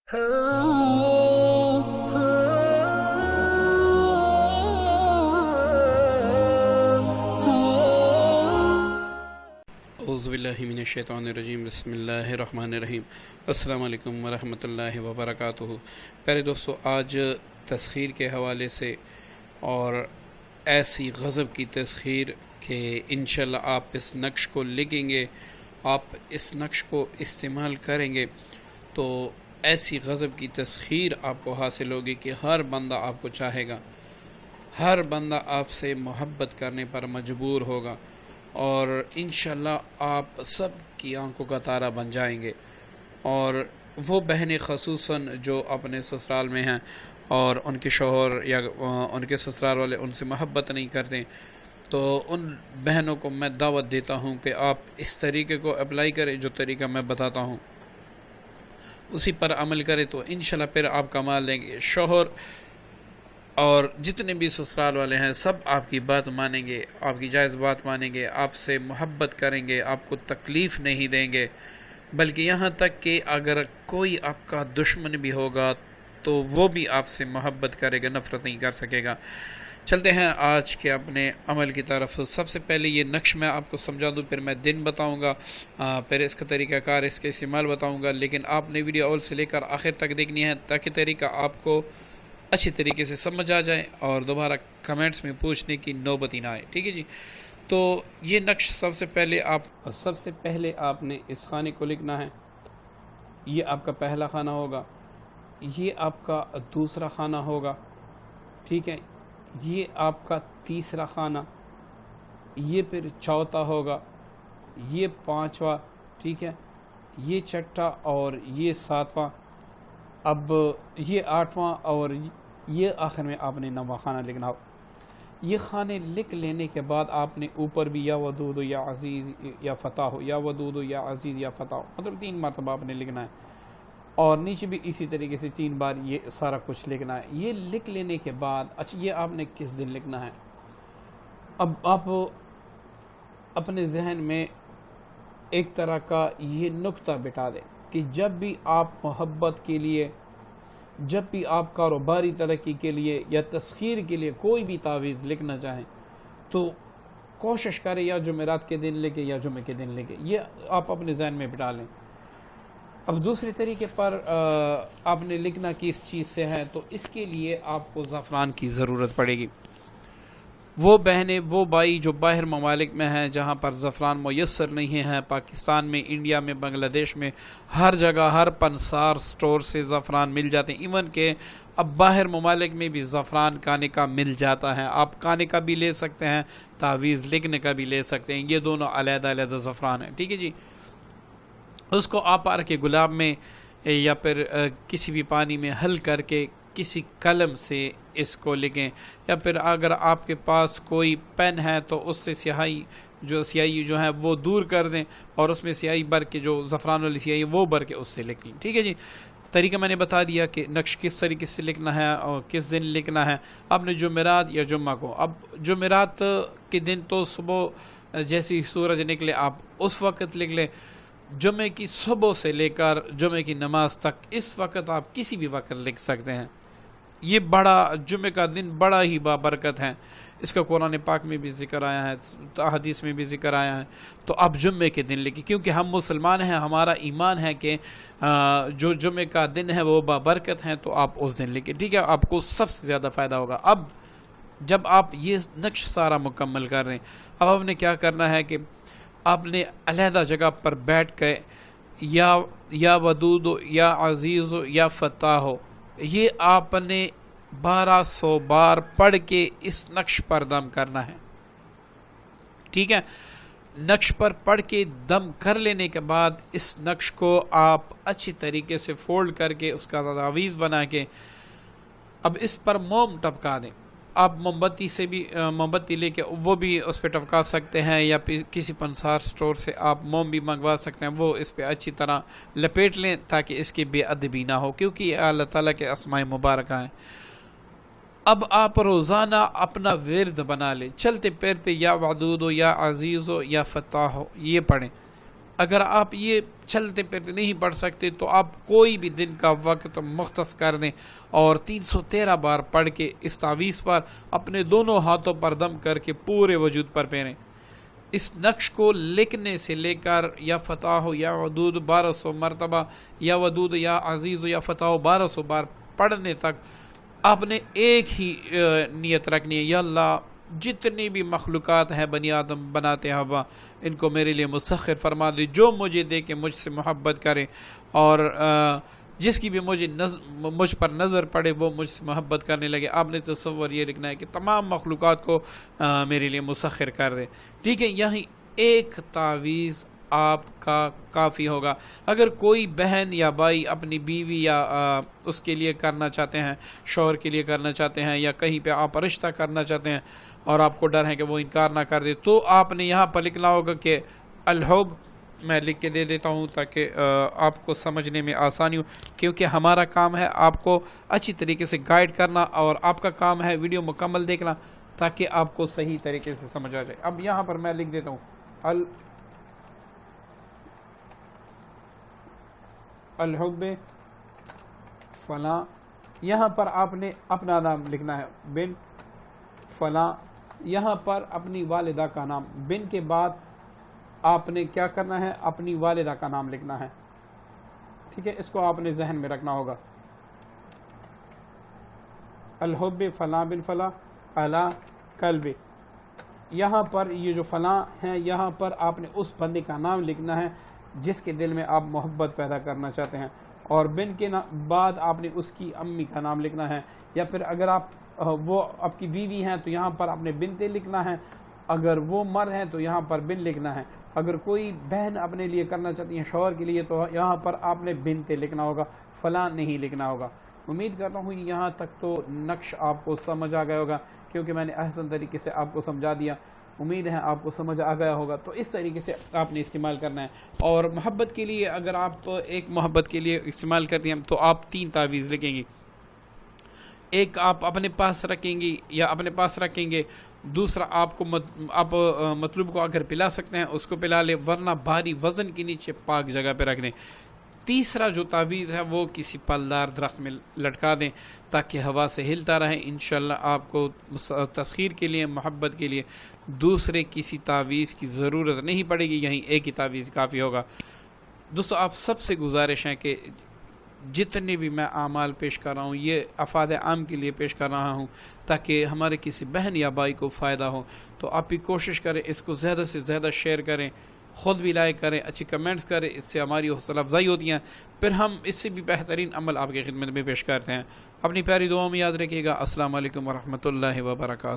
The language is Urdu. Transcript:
اعوذ باللہ من الشیطان الرجیم، بسم اللہ الرحمن الرحیم۔ السلام علیکم ورحمۃ اللہ وبرکاتہ۔ پیارے دوستو، آج تسخیر کے حوالے سے اور ایسی غضب کی تسخیر کہ انشاءاللہ آپ اس نقش کو لکھیں گے، آپ اس نقش کو استعمال کریں گے تو ایسی غضب کی تسخیر آپ کو حاصل ہوگی کہ ہر بندہ آپ کو چاہے گا، ہر بندہ آپ سے محبت کرنے پر مجبور ہوگا، اور انشاءاللہ آپ سب کی آنکھوں کا تارا بن جائیں گے۔ اور وہ بہنیں خصوصاً جو اپنے سسرال میں ہیں اور ان کے شوہر یا ان کے سسرال والے ان سے محبت نہیں کرتے، تو ان بہنوں کو میں دعوت دیتا ہوں کہ آپ اس طریقے کو اپلائی کریں، جو طریقہ میں بتاتا ہوں اسی پر عمل کریں تو انشاءاللہ پھر آپ کمال لیں گے۔ شوہر اور جتنے بھی سسرال والے ہیں سب آپ کی بات مانیں گے، آپ کی جائز بات مانیں گے، آپ سے محبت کریں گے، آپ کو تکلیف نہیں دیں گے، بلکہ یہاں تک کہ اگر کوئی آپ کا دشمن بھی ہوگا تو وہ بھی آپ سے محبت کرے گا، نفرت نہیں کر سکے گا۔ چلتے ہیں آج کے اپنے عمل کی طرف۔ سب سے پہلے یہ نقش میں آپ کو سمجھا دوں، پھر میں دن بتاؤں گا، پھر اس کا طریقہ کار، اس کے استعمال بتاؤں گا، لیکن آپ نے ویڈیو اول سے لے کر آخر تک دیکھنی ہے تاکہ طریقہ آپ کو اچھی طریقے سے سمجھ آ جائے اور دوبارہ کمنٹس میں پوچھنے کی نوبت ہی نہ آئے، ٹھیک ہے جی۔ تو یہ نقش سب سے پہلے آپ نے اس خانے کو لکھنا ہے۔ یہ آپ کا پہلا خانہ ہوگا، یہ آپ کا دوسرا خانہ ہوگا، ٹھیک ہے، یہ آپ کا تیسرا خانہ، یہ پھر چوتھا ہوگا، یہ پانچواں، ٹھیک ہے، یہ چھٹا اور یہ ساتواں، اب یہ آٹھواں اور یہ آخر میں آپ نے نواں خانہ لکھنا ہو۔ یہ خانے لکھ لینے کے بعد آپ نے اوپر بھی یا ودود یا عزیز یا فتح ہو، یا ودود یا عزیز یا فتح ہو، مطلب 3 مرتبہ آپ نے لکھنا ہے، اور نیچے بھی اسی طریقے سے 3 بار یہ سارا کچھ لکھنا ہے۔ یہ لکھ لینے کے بعد اچھا یہ آپ نے کس دن لکھنا ہے، اب آپ اپنے ذہن میں ایک طرح کا یہ نقطہ بٹھا دیں کہ جب بھی آپ محبت کے لیے، جب بھی آپ کاروباری ترقی کے لیے یا تسخیر کے لیے کوئی بھی تعویذ لکھنا چاہیں تو کوشش کریں یا جمعرات کے دن لکھیں یا جمعے کے دن لکھیں، یہ آپ اپنے ذہن میں بٹھا لیں۔ اب دوسرے طریقے پر آپ نے لکھنا کس چیز سے ہے، تو اس کے لیے آپ کو زعفران کی ضرورت پڑے گی۔ وہ بہنیں، وہ بھائی جو باہر ممالک میں ہیں جہاں پر زعفران میسر نہیں ہے، پاکستان میں، انڈیا میں، بنگلہ دیش میں، ہر جگہ ہر پنسار سٹور سے زعفران مل جاتے ہیں، ایون کہ اب باہر ممالک میں بھی زعفران کانے کا مل جاتا ہے، آپ کانے کا بھی لے سکتے ہیں، تعویذ لکھنے کا بھی لے سکتے ہیں، یہ دونوں علیحدہ علیحدہ زعفران ہیں، ٹھیک ہے جی۔ اس کو آپ پار کے گلاب میں یا پھر کسی بھی پانی میں حل کر کے کسی قلم سے اس کو لکھیں، یا پھر اگر آپ کے پاس کوئی پین ہے تو اس سے سیاہی جو ہے وہ دور کر دیں اور اس میں سیاہی بھر کے، جو زعفران والی سیاہی وہ بھر کے اس سے لکھ لیں، ٹھیک ہے جی۔ طریقہ میں نے بتا دیا کہ نقش کس طریقے سے لکھنا ہے اور کس دن لکھنا ہے۔ آپ نے جمعرات یا جمعہ کو، اب جمعرات کے دن تو صبح جیسی سورج نکلے آپ اس وقت لکھ لیں، جمعے کی صبح سے لے کر جمعے کی نماز تک، اس وقت آپ کسی بھی وقت لکھ سکتے ہیں۔ یہ جمعے کا دن بڑا ہی بابرکت ہے، اس کا قرآن پاک میں بھی ذکر آیا ہے، حدیث میں بھی ذکر آیا ہے، تو آپ جمعے کے دن لکھیں، کیونکہ ہم مسلمان ہیں، ہمارا ایمان ہے کہ جو جمعے کا دن ہے وہ بابرکت ہے، تو آپ اس دن لکھیں، ٹھیک ہے، آپ کو سب سے زیادہ فائدہ ہوگا۔ اب جب آپ یہ نقش سارا مکمل کر رہے ہیں، اب آپ نے کیا کرنا ہے کہ آپ نے علیحدہ جگہ پر بیٹھ کے یا ودود یا عزیز یا فتح ہو، یہ آپ نے 1200 بار پڑھ کے اس نقش پر دم کرنا ہے، ٹھیک ہے۔ نقش پر پڑھ کے دم کر لینے کے بعد اس نقش کو آپ اچھی طریقے سے فولڈ کر کے اس کا تعویذ بنا کے اب اس پر موم ٹپکا دیں۔ آپ موم بتی لے کے وہ بھی اس پہ ٹپکا سکتے ہیں، یا کسی پنسار سٹور سے آپ موم بھی منگوا سکتے ہیں، وہ اس پہ اچھی طرح لپیٹ لیں تاکہ اس کی بے ادبی نہ ہو، کیونکہ یہ اللہ تعالیٰ کے اسماء مبارکہ ہیں۔ اب آپ روزانہ اپنا ورد بنا لیں، چلتے پھرتے یا ودود ہو یا عزیز ہو یا فتح ہو یہ پڑھیں، اگر آپ یہ چلتے پھرتے نہیں پڑھ سکتے تو آپ کوئی بھی دن کا وقت مختص کر دیں اور 313 بار پڑھ کے اس تعویذ پر اپنے دونوں ہاتھوں پر دم کر کے پورے وجود پر پہنیں۔ اس نقش کو لکھنے سے لے کر یا فتح یا ودود 1200 مرتبہ، یا ودود یا عزیز یا فتح 1200 بار پڑھنے تک آپ نے ایک ہی نیت رکھنی ہے، یا اللہ جتنی بھی مخلوقات ہیں بنی آدم بناتے ہوا، ان کو میرے لیے مسخر فرما دے، جو مجھے دے کے مجھ سے محبت کرے، اور جس کی بھی مجھ پر نظر پڑے وہ مجھ سے محبت کرنے لگے۔ آپ نے تصور یہ لکھنا ہے کہ تمام مخلوقات کو میرے لیے مسخر کر دے، ٹھیک ہے۔ یہی ایک تعویذ آپ کا کافی ہوگا۔ اگر کوئی بہن یا بھائی اپنی بیوی یا اس کے لیے کرنا چاہتے ہیں، شوہر کے لیے کرنا چاہتے ہیں، یا کہیں پہ آپ رشتہ کرنا چاہتے ہیں اور آپ کو ڈر ہے کہ وہ انکار نہ کر دے، تو آپ نے یہاں پر لکھنا ہوگا کہ الحب، میں لکھ کے دے دیتا ہوں تاکہ آپ کو سمجھنے میں آسانی ہو، کیونکہ ہمارا کام ہے آپ کو اچھی طریقے سے گائیڈ کرنا، اور آپ کا کام ہے ویڈیو مکمل دیکھنا تاکہ آپ کو صحیح طریقے سے سمجھ آ جائے۔ اب یہاں پر میں لکھ دیتا ہوں الحب فلاں، یہاں پر آپ نے اپنا نام لکھنا ہے بن فلاں، یہاں پر اپنی والدہ کا نام، بن کے بعد آپ نے کیا کرنا ہے، اپنی والدہ کا نام لکھنا ہے، ٹھیک ہے۔ اس کو آپ نے ذہن میں رکھنا ہوگا، الحب فلاں بن فلاں علی قلب۔ یہاں پر یہ جو فلاں ہیں، یہاں پر آپ نے اس بندے کا نام لکھنا ہے جس کے دل میں آپ محبت پیدا کرنا چاہتے ہیں، اور بن کے بعد آپ نے اس کی امی کا نام لکھنا ہے، یا پھر اگر وہ آپ کی بیوی ہیں تو یہاں پر آپ نے بنتے لکھنا ہے، اگر وہ مرد ہیں تو یہاں پر بن لکھنا ہے، اگر کوئی بہن اپنے لیے کرنا چاہتی ہیں شوہر کے لیے تو یہاں پر آپ نے بنتے لکھنا ہوگا، فلاں نہیں لکھنا ہوگا۔ امید کرتا ہوں یہاں تک تو نقش آپ کو سمجھ آ گیا ہوگا، کیونکہ میں نے احسن طریقے سے آپ کو سمجھا دیا۔ امید ہے آپ کو سمجھ آ گیا ہوگا، تو اس طریقے سے آپ نے استعمال کرنا ہے۔ اور محبت کے لیے اگر آپ ایک محبت کے لیے استعمال کرتے ہیں تو آپ 3 تعویذ لکھیں گے، ایک آپ اپنے پاس رکھیں گے یا اپنے پاس رکھیں گے، دوسرا آپ مطلوب کو اگر پلا سکتے ہیں اس کو پلا لیں، ورنہ بھاری وزن کے نیچے پاک جگہ پہ رکھ دیں۔ تیسرا جو تعویذ ہے وہ کسی پلدار درخت میں لٹکا دیں تاکہ ہوا سے ہلتا رہے۔ انشاءاللہ آپ کو تسخیر کے لیے، محبت کے لیے دوسرے کسی تعویذ کی ضرورت نہیں پڑے گی، یہیں ایک ہی تعویذ کافی ہوگا۔ دوستو آپ سب سے گزارش ہے کہ جتنے بھی میں اعمال پیش کر رہا ہوں یہ افاد عام کے لیے پیش کر رہا ہوں تاکہ ہمارے کسی بہن یا بھائی کو فائدہ ہو، تو آپ بھی کوشش کریں اس کو زیادہ سے زیادہ شیئر کریں، خود بھی لائک کریں، اچھی کمنٹس کریں، اس سے ہماری حوصلہ افزائی ہوتی ہیں، پھر ہم اس سے بھی بہترین عمل آپ کی خدمت میں پیش کرتے ہیں۔ اپنی پیاری دعاؤں میں یاد رکھیے گا۔ السلام علیکم ورحمۃ اللہ وبرکاتہ۔